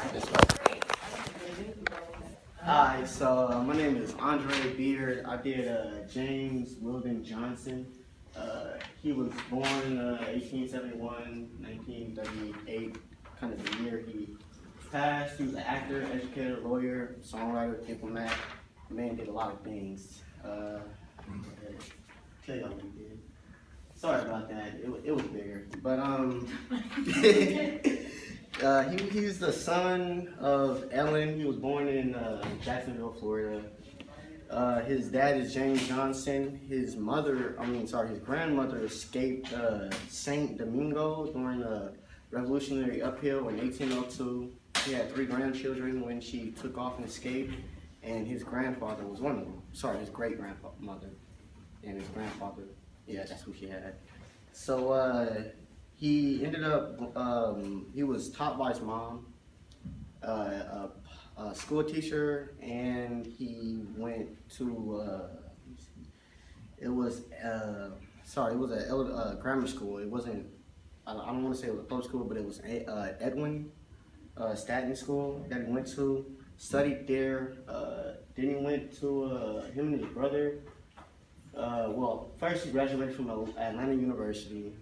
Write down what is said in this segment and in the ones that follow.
Let's go. Hi, so my name is Andre Beard. I did James Weldon Johnson. He was born 1871, 1938, kind of the year he passed. He was an actor, educator, lawyer, songwriter, diplomat. The man did a lot of things. Tell y'all what he did. Sorry about that. It was bigger, but he's the son of Ellen. He was born in Jacksonville, Florida. His dad is James Johnson. His grandmother escaped Saint Domingo during the Revolutionary Upheaval in 1802. He had 3 grandchildren when she took off and escaped, and his grandfather was one of them. Sorry, his great grandmother and his grandfather. Yeah, that's who she had. So he ended up, he was taught by his mom, a school teacher, and he went to, it was a grammar school. It wasn't, I don't want to say it was a public school, but it was Edwin Staten School that he went to, studied there. Then he went to, him and his brother, first he graduated from Atlanta University,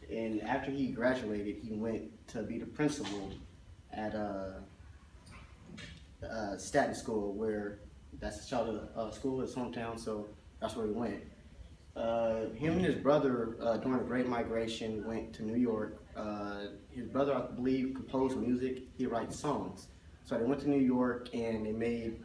and after he graduated, he went to be the principal at Staten School, where that's a child school, his hometown, so that's where he went. Him and his brother, during the Great Migration, went to New York. His brother, I believe, composed music. He writes songs. So they went to New York, and they made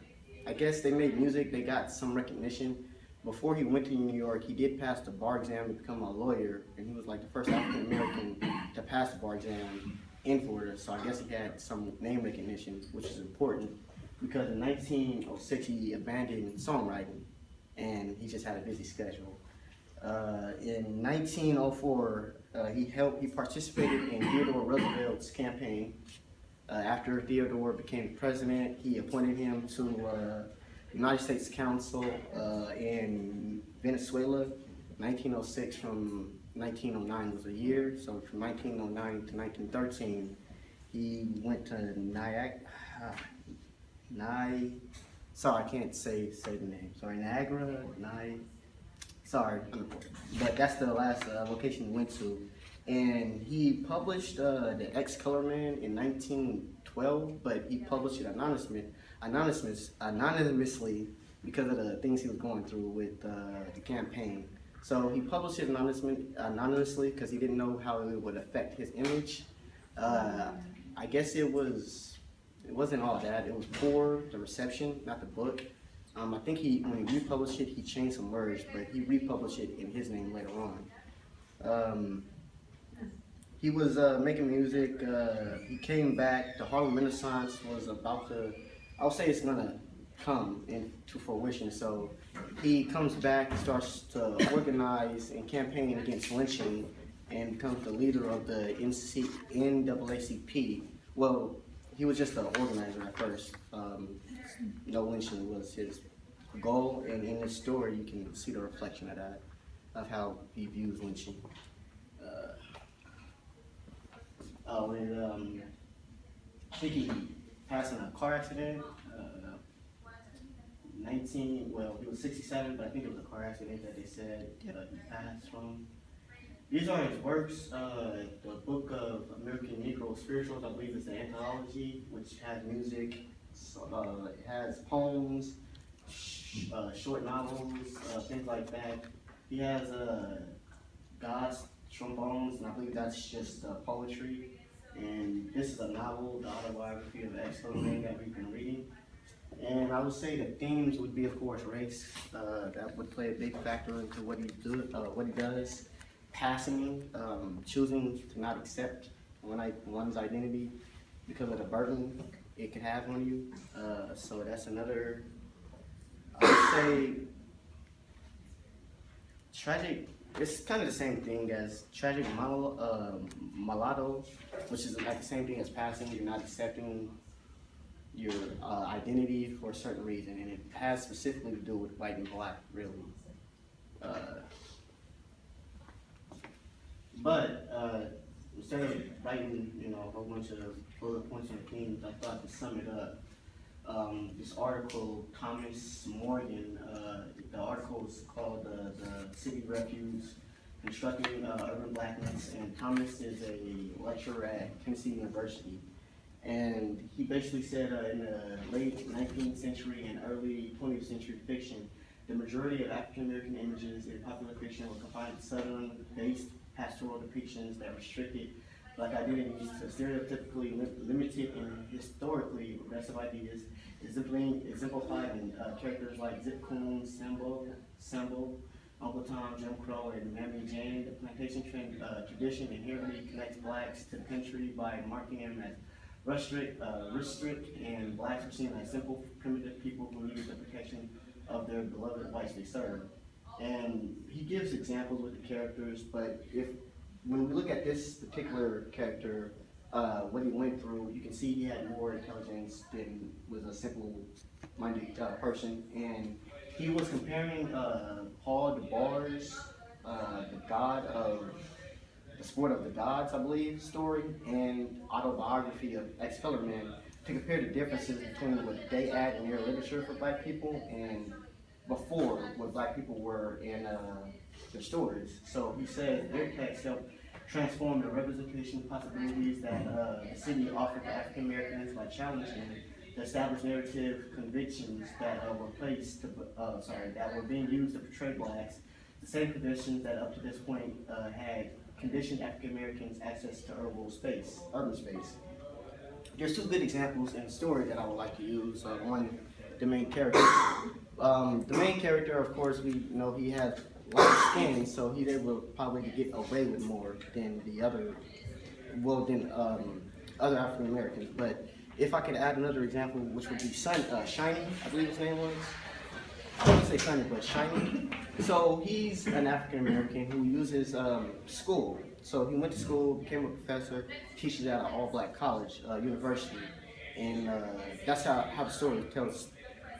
music. They got some recognition. Before he went to New York, he did pass the bar exam to become a lawyer, and he was like the first African American to pass the bar exam in Florida. So I guess he had some name recognition, which is important, because in 1906 he abandoned songwriting, and he just had a busy schedule. In 1904, he participated in Theodore Roosevelt's campaign. After Theodore became president, he appointed him to United States Council in Venezuela. 1906 from 1909 was a year, so from 1909 to 1913, he went to sorry, I can't say the name. Sorry, but that's the last location he went to. And he published The Ex-Color Man in 1912, but he published it anonymously because of the things he was going through with the campaign. So he published it anonymously because he didn't know how it would affect his image. I guess it wasn't all that. It was poor, the reception, not the book. I think when he republished it, he changed some words, but he republished it in his name later on. He was making music. He came back. The Harlem Renaissance was about to, I'll say it's gonna come into fruition. So he comes back, starts to organize and campaign against lynching, and becomes the leader of the NAACP. Well, he was just an organizer at first. No lynching was his goal, and in this story you can see the reflection of that, of how he views lynching. I think he passed in a car accident. He was 67, but I think it was a car accident that they said he passed from. These are his works. The Book of American Negro Spirituals, I believe it's an anthology, which has music. It has poems, short novels, things like that. He has God's Trombones, and I believe that's just poetry. And this is a novel, the autobiography of the ex-color man that we've been reading. And I would say the themes would be, of course, race. That would play a big factor into what he does. Passing, choosing to not accept one's identity because of the burden it can have on you. So that's another, I would say, tragic. It's kind of the same thing as tragic mulatto, which is like the same thing as passing. You're not accepting your identity for a certain reason, and it has specifically to do with white and black, really. But instead of writing, a whole bunch of bullet points on themes. I thought to sum it up. This article, Thomas Morgan, the article is called the City Refuge, Constructing Urban Blackness, and Thomas is a lecturer at Tennessee University. And he basically said in the late 19th century and early 20th century fiction, the majority of African American images in popular fiction were confined to Southern-based pastoral depictions that restricted Black identities to stereotypically limited and historically regressive ideas, exemplified in characters like Zip Coon, Sambo, Uncle Tom, Jim Crow, and Mammy Jane. The plantation tradition inherently connects blacks to the country by marking them as restrict, and blacks are seen as simple, primitive people who needed the protection of their beloved whites they serve. And he gives examples with the characters, but when we look at this particular character, what he went through, you can see he had more intelligence than was a simple-minded person. And he was comparing Paul DeBar's, the god of the Sport of the Gods, I believe, story, and autobiography of ex-colored men to compare the differences between what they add in their literature for black people and before what black people were in their stories. So he said their text helped transform the representation possibilities that the city offered to African Americans by challenging the established narrative convictions that that were being used to portray blacks, the same conditions that up to this point had conditioned African Americans' access to urban space. There's two good examples in the story that I would like to use. One, the main character. The main character, of course, we know he has light skin, so he's able probably to get away with more than the other, other African Americans. But if I could add another example, which would be Shiny, I believe his name was. I wouldn't say Shiny, but Shiny. So he's an African American who uses school. So he went to school, became a professor, teaches at an all-black college, university, and that's how the story tells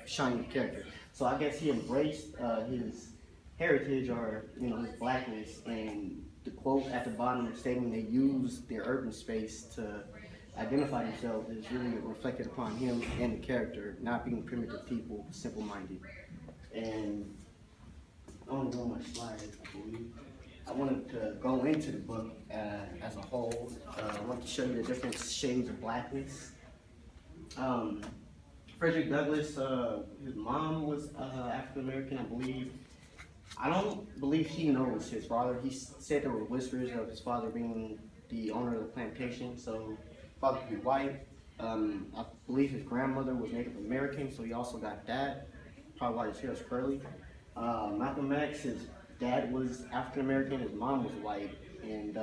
Shiny character. So I guess he embraced his heritage, or his blackness, and the quote at the bottom stating they use their urban space to identify themselves is really reflected upon him and the character, not being primitive people, simple-minded. And I only one more slide, I believe. I wanted to go into the book as a whole. I want to show you the different shades of blackness. Frederick Douglass, his mom was African American, I believe. I don't believe he knows his father. He said there were whispers of his father being the owner of the plantation, so father could be white. I believe his grandmother was Native American, so he also got that. Probably why his hair is curly. Malcolm X, his dad was African American, his mom was white, and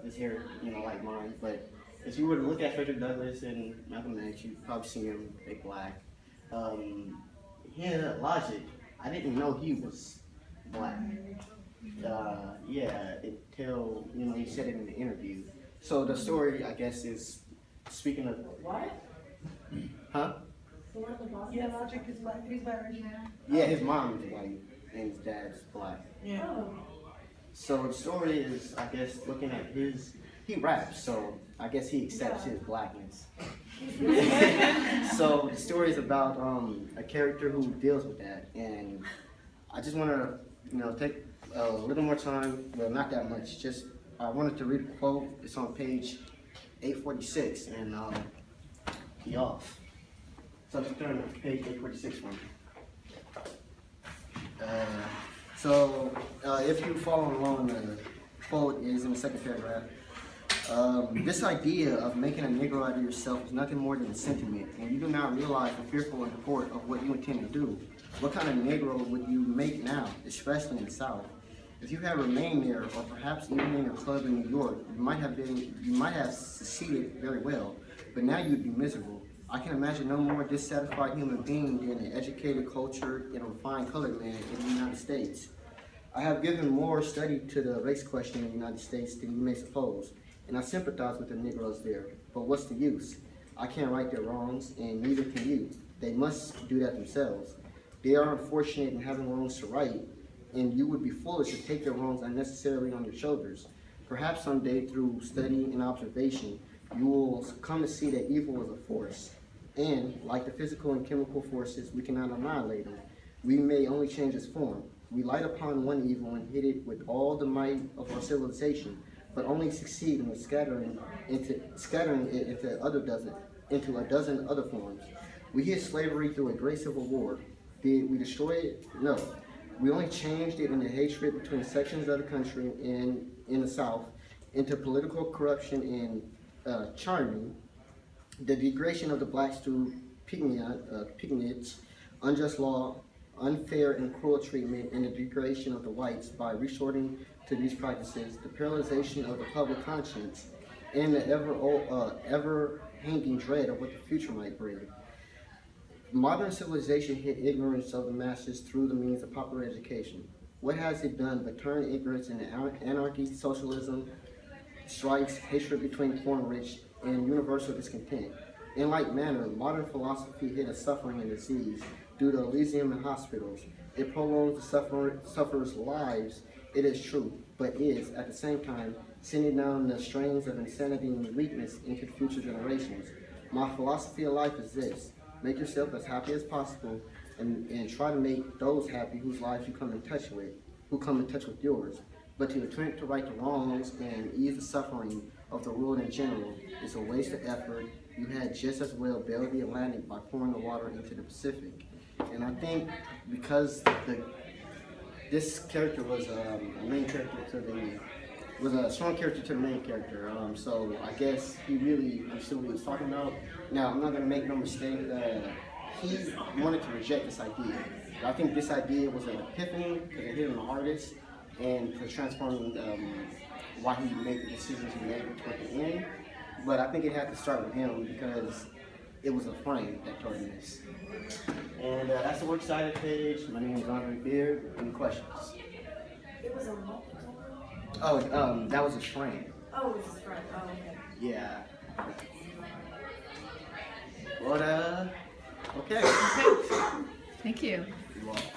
his hair, like mine. But if you were to look at Frederick Douglass and Malcolm X, you'd probably see him big black. Logic, I didn't know he was black. He said it in the interview. So the story, I guess, is speaking of what? Huh? Yeah, Logic is black. He's biracial. Yeah, his mom is white and his dad's black. Yeah. Oh. So the story is, I guess, looking at he raps, so I guess he accepts his blackness. So the story is about a character who deals with that, and I just want to, take a little more time. Well, not that much. Just I wanted to read a quote. It's on page 846, and be off. So just turn to page 846 for me. If you follow along, the quote is in the second paragraph. This idea of making a Negro out of yourself is nothing more than a sentiment, and you do not realize the fearful import of what you intend to do. What kind of Negro would you make now, especially in the South? If you had remained there, or perhaps even in your club in New York, you might have succeeded very well, but now you'd be miserable. I can imagine no more dissatisfied human being than an educated, cultured, and refined colored man in the United States. I have given more study to the race question in the United States than you may suppose, and I sympathize with the Negroes there. But what's the use? I can't right their wrongs, and neither can you. They must do that themselves. They are unfortunate in having wrongs to right, and you would be foolish to take their wrongs unnecessarily on your shoulders. Perhaps someday, through study and observation, you will come to see that evil is a force. And, like the physical and chemical forces, we cannot annihilate them. We may only change its form. We light upon one evil and hit it with all the might of our civilization, but only succeed in scattering it into a dozen other forms. We hit slavery through a great civil war. Did we destroy it? No. We only changed it into hatred between sections of the country in the South, into political corruption and charming, the degradation of the blacks through picnics, unjust law, unfair and cruel treatment, and the degradation of the whites by resorting to these practices, the paralyzation of the public conscience, and the ever-hanging dread of what the future might bring. Modern civilization hid ignorance of the masses through the means of popular education. What has it done but turn ignorance into anarchy, socialism, strikes, hatred between poor and rich, and universal discontent? In like manner, modern philosophy hid a suffering and disease due to Elysium and hospitals. It prolongs the sufferers' lives, it is true, but is, at the same time, sending down the strains of insanity and weakness into future generations. My philosophy of life is this: make yourself as happy as possible and try to make those happy whose lives you come in touch with, who come in touch with yours. But to attempt to right the wrongs and ease the suffering of the world in general is a waste of effort. You had just as well bailed the Atlantic by pouring the water into the Pacific. And I think because this character was a main character was a strong character to the main character. So I guess he really understood what he was talking about. Now, I'm not going to make no mistake. He wanted to reject this idea. I think this idea was an epiphany because it hit him the hardest, and for transforming why he made the decisions he made toward the end. But I think it had to start with him because it was a frame that told him this. And that's the works cited page. My name is Andre Beard. Any questions? It was a multiple. Oh, that was his frame. Oh, it was his friend. Oh, okay. Yeah. Well, okay. Thank you. You're welcome.